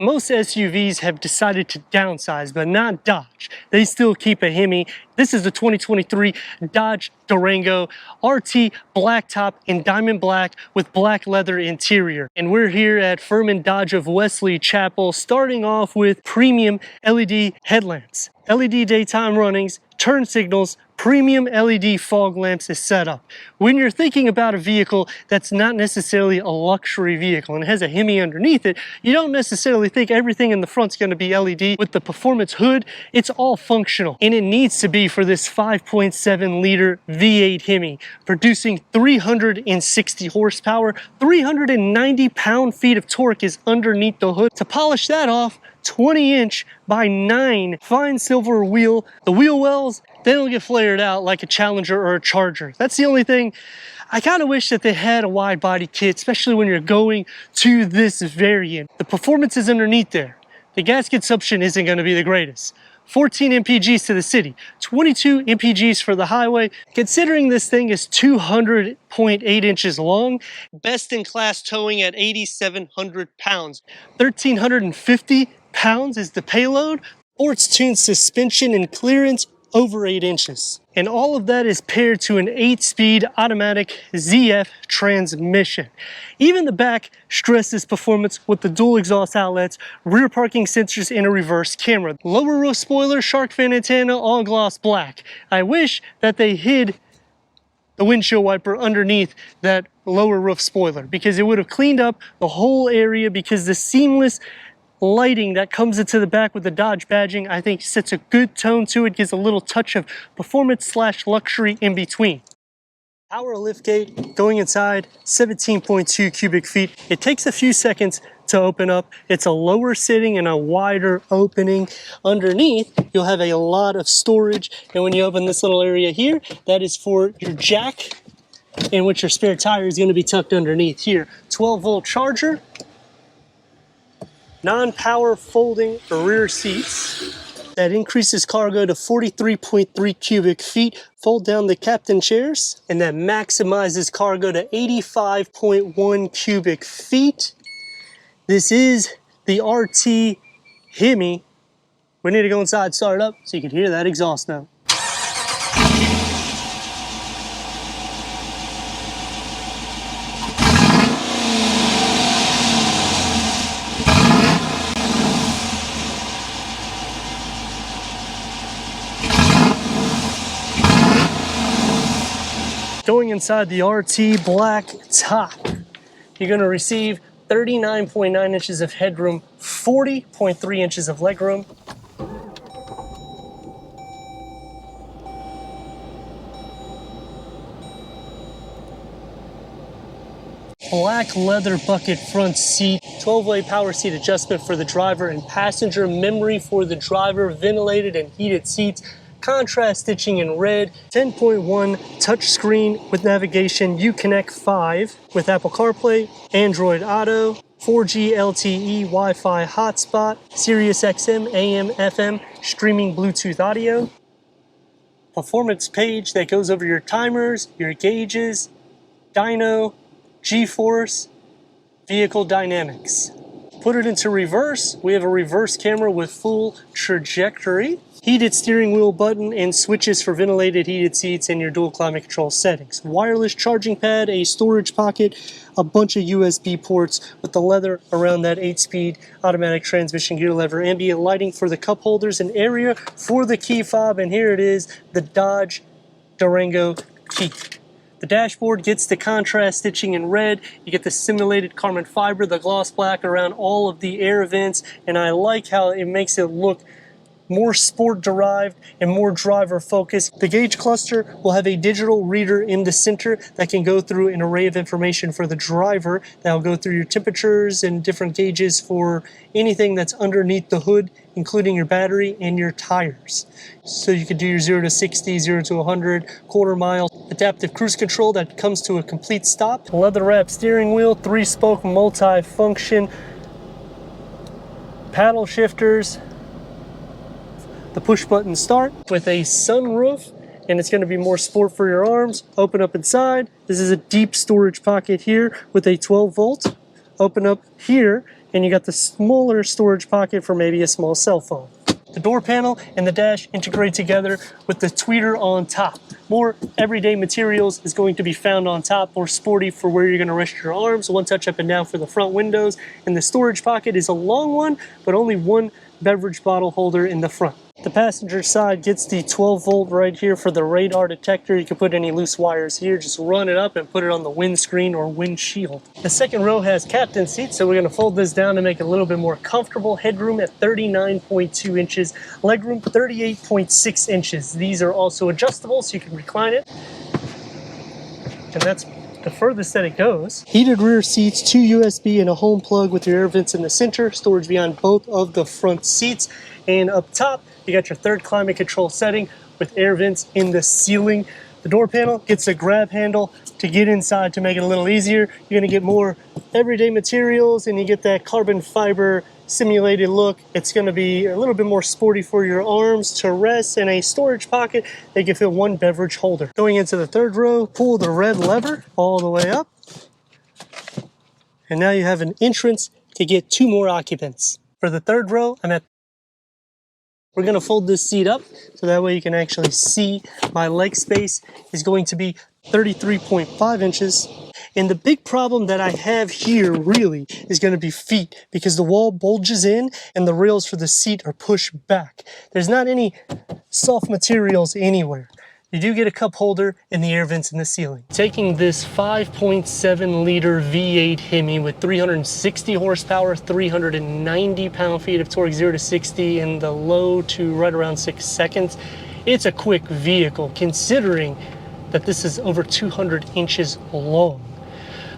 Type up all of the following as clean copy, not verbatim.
Most SUVs have decided to downsize, but not Dodge. They still keep a Hemi. This is the 2023 Dodge Durango RT Blacktop in diamond black with black leather interior. And we're here at Furman Dodge of Wesley Chapel, starting off with premium LED headlamps, LED daytime runnings, turn signals, premium LED fog lamps is set up. When you're thinking about a vehicle that's not necessarily a luxury vehicle and has a Hemi underneath it, you don't necessarily think everything in the front's going to be LED. With the performance hood, it's all functional, and it needs to be for this 5.7 liter V8 Hemi, producing 360 horsepower, 390 pound-feet of torque is underneath the hood. To polish that off, 20-inch by 9 fine silver wheel. The wheel wells, they don't get flared out like a Challenger or a Charger. That's the only thing. I kind of wish that they had a wide body kit, especially when you're going to this variant. The performance is underneath there. The gas consumption isn't going to be the greatest. 14 mpgs to the city, 22 mpgs for the highway. Considering this thing is 200.8 inches long, best in class towing at 8,700 pounds. 1,350 pounds is the payload. Sports tuned suspension and clearance over 8 inches. And all of that is paired to an 8-speed automatic ZF transmission. Even the back stresses performance with the dual exhaust outlets, rear parking sensors, and a reverse camera. Lower roof spoiler, shark fin antenna, all gloss black. I wish that they hid the windshield wiper underneath that lower roof spoiler, because it would have cleaned up the whole area, because the seamless lighting that comes into the back with the Dodge badging, I think, sets a good tone to it, gives a little touch of performance / luxury in between. Power liftgate going inside, 17.2 cubic feet. It takes a few seconds to open up. It's a lower sitting and a wider opening. Underneath, you'll have a lot of storage. And when you open this little area here, that is for your jack, in which your spare tire is going to be tucked underneath here. 12-volt charger. Non-power folding rear seats. That increases cargo to 43.3 cubic feet. Fold down the captain chairs, and that maximizes cargo to 85.1 cubic feet. This is the RT Hemi. We need to go inside, start it up, so you can hear that exhaust note. Going inside the RT Blacktop, you're going to receive 39.9 inches of headroom, 40.3 inches of legroom. Black leather bucket front seat, 12-way power seat adjustment for the driver and passenger, memory for the driver, ventilated and heated seats, contrast stitching in red, 10.1 touchscreen with navigation, Uconnect 5 with Apple CarPlay, Android Auto, 4G LTE Wi-Fi hotspot, Sirius XM, AM, FM, streaming Bluetooth audio. Performance page that goes over your timers, your gauges, dyno, G-force, vehicle dynamics. Put it into reverse. We have a reverse camera with full trajectory. Heated steering wheel button and switches for ventilated heated seats and your dual climate control settings. Wireless charging pad, a storage pocket, a bunch of USB ports with the leather around that 8-speed automatic transmission gear lever, ambient lighting for the cup holders, an area for the key fob, and here it is, the Dodge Durango key. The dashboard gets the contrast stitching in red. You get the simulated carbon fiber, the gloss black around all of the air vents, and I like how it makes it look more sport derived and more driver focused. The gauge cluster will have a digital reader in the center that can go through an array of information for the driver. That'll go through your temperatures and different gauges for anything that's underneath the hood, including your battery and your tires. So you could do your 0 to 60, 0 to 100, quarter mile. Adaptive cruise control that comes to a complete stop. Leather wrapped steering wheel, 3-spoke multi-function, paddle shifters, the push button start with a sunroof, and it's going to be more sport for your arms. Open up inside. This is a deep storage pocket here with a 12 volt. Open up here and you got the smaller storage pocket for maybe a small cell phone. The door panel and the dash integrate together with the tweeter on top. More everyday materials is going to be found on top, more sporty for where you're going to rest your arms, one touch up and down for the front windows, and the storage pocket is a long one, but only one beverage bottle holder in the front. The passenger side gets the 12 volt right here for the radar detector. You can put any loose wires here, just run it up and put it on the windscreen or windshield. The second row has captain seats, so we're going to fold this down to make it a little bit more comfortable. Headroom at 39.2 inches, legroom 38.6 inches. These are also adjustable, so you can recline it. And that's the furthest that it goes. Heated rear seats, 2 USB and a home plug with your air vents in the center, storage behind both of the front seats. And up top, you got your third climate control setting with air vents in the ceiling. The door panel gets a grab handle to get inside to make it a little easier. You're gonna get more everyday materials and you get that carbon fiber simulated look. It's gonna be a little bit more sporty for your arms to rest, and a storage pocket that can fit one beverage holder. Going into the third row, pull the red lever all the way up. And now you have an entrance to get 2 more occupants. For the third row, we're gonna fold this seat up so that way you can actually see my leg space is going to be 33.5 inches. And the big problem that I have here really is going to be feet, because the wall bulges in and the rails for the seat are pushed back. There's not any soft materials anywhere. You do get a cup holder and the air vents in the ceiling. Taking this 5.7 liter V8 Hemi with 360 horsepower, 390 pound-feet of torque, 0 to 60 in the low to right around 6 seconds. It's a quick vehicle considering that this is over 200 inches long.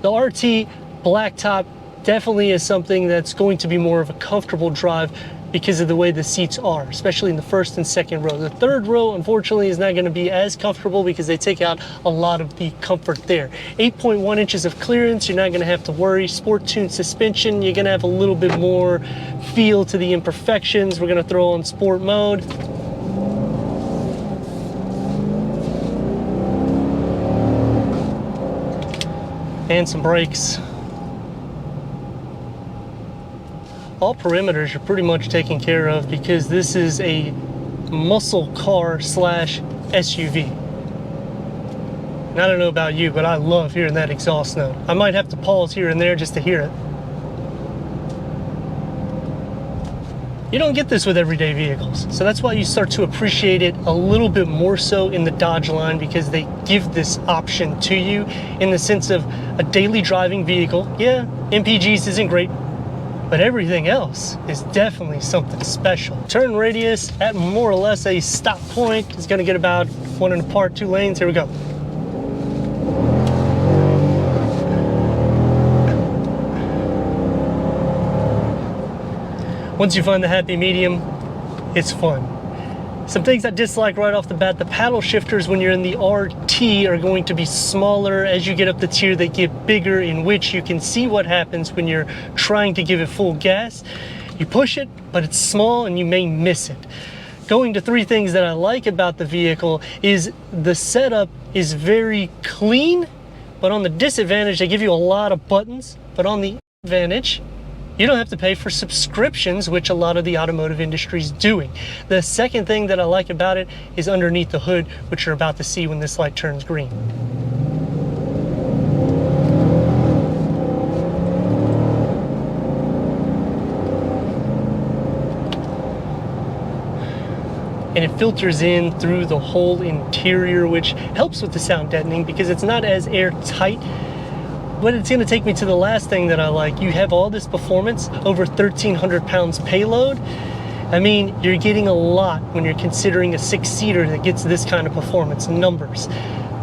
The RT Blacktop definitely is something that's going to be more of a comfortable drive because of the way the seats are, especially in the first and second row. The third row, unfortunately, is not going to be as comfortable because they take out a lot of the comfort there. 8.1 inches of clearance, you're not going to have to worry. Sport tuned suspension, you're going to have a little bit more feel to the imperfections. We're going to throw on sport mode. And some brakes. All perimeters are pretty much taken care of because this is a muscle car slash SUV. And I don't know about you, but I love hearing that exhaust note. I might have to pause here and there just to hear it. You don't get this with everyday vehicles, so that's why you start to appreciate it a little bit more so in the Dodge line, because they give this option to you in the sense of a daily driving vehicle. Yeah, MPGs isn't great, but everything else is definitely something special. Turn radius at more or less a stop point is gonna get about 1 and apart 2 lanes. Here we go. Once you find the happy medium, it's fun. Some things I dislike right off the bat: the paddle shifters when you're in the RT are going to be smaller. As you get up the tier, they get bigger, in which you can see what happens when you're trying to give it full gas. You push it, but it's small and you may miss it. Going to 3 things that I like about the vehicle is the setup is very clean, but on the disadvantage, they give you a lot of buttons, but on the advantage, you don't have to pay for subscriptions, which a lot of the automotive industry is doing. The second thing that I like about it is underneath the hood, which you're about to see when this light turns green. And it filters in through the whole interior, which helps with the sound deadening because it's not as airtight. But it's going to take me to the last thing that I like. You have all this performance, over 1,300 pounds payload. I mean, you're getting a lot when you're considering a 6-seater that gets this kind of performance numbers.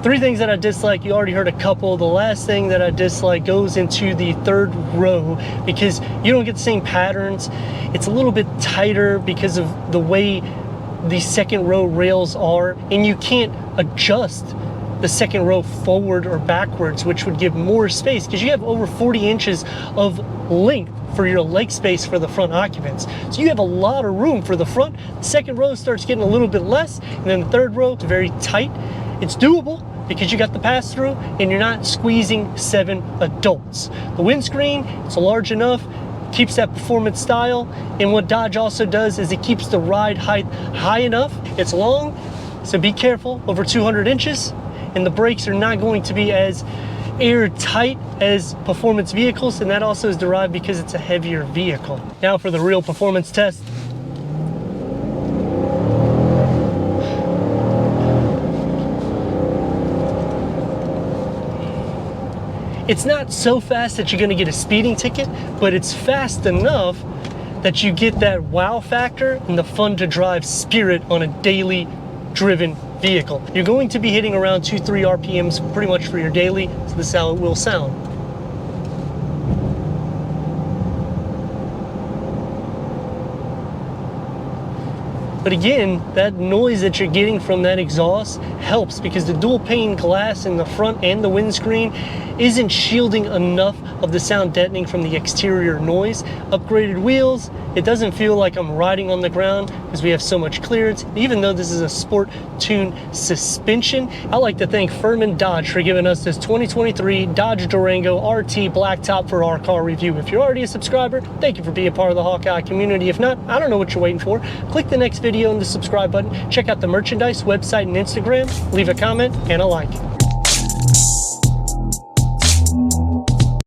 3 things that I dislike, you already heard a couple. The last thing that I dislike goes into the third row because you don't get the same patterns. It's a little bit tighter because of the way the second row rails are, and you can't adjust the second row forward or backwards, which would give more space because you have over 40 inches of length for your leg space for the front occupants. So you have a lot of room for the front. The second row starts getting a little bit less, and then the third row is very tight. It's doable because you got the pass-through and you're not squeezing 7 adults. The windscreen, it's large enough. keeps that performance style. And what Dodge also does is it keeps the ride height high enough. It's long, so be careful, over 200 inches, and the brakes are not going to be as airtight as performance vehicles, and that also is derived because it's a heavier vehicle. Now for the real performance test. It's not so fast that you're gonna get a speeding ticket, but it's fast enough that you get that wow factor and the fun to drive spirit on a daily driven vehicle. You're going to be hitting around 2-3 RPMs pretty much for your daily, so this is how it will sound. But again, that noise that you're getting from that exhaust helps because the dual pane glass in the front and the windscreen isn't shielding enough of the sound deadening from the exterior noise. Upgraded wheels, it doesn't feel like I'm riding on the ground because we have so much clearance. Even though this is a sport tune suspension, I'd like to thank Furman Dodge for giving us this 2023 Dodge Durango RT Blacktop for our car review. If you're already a subscriber, thank you for being part of the Hawkeye community. If not, I don't know what you're waiting for. Click the next video and the subscribe button. Check out the merchandise, website, and Instagram. Leave a comment and a like.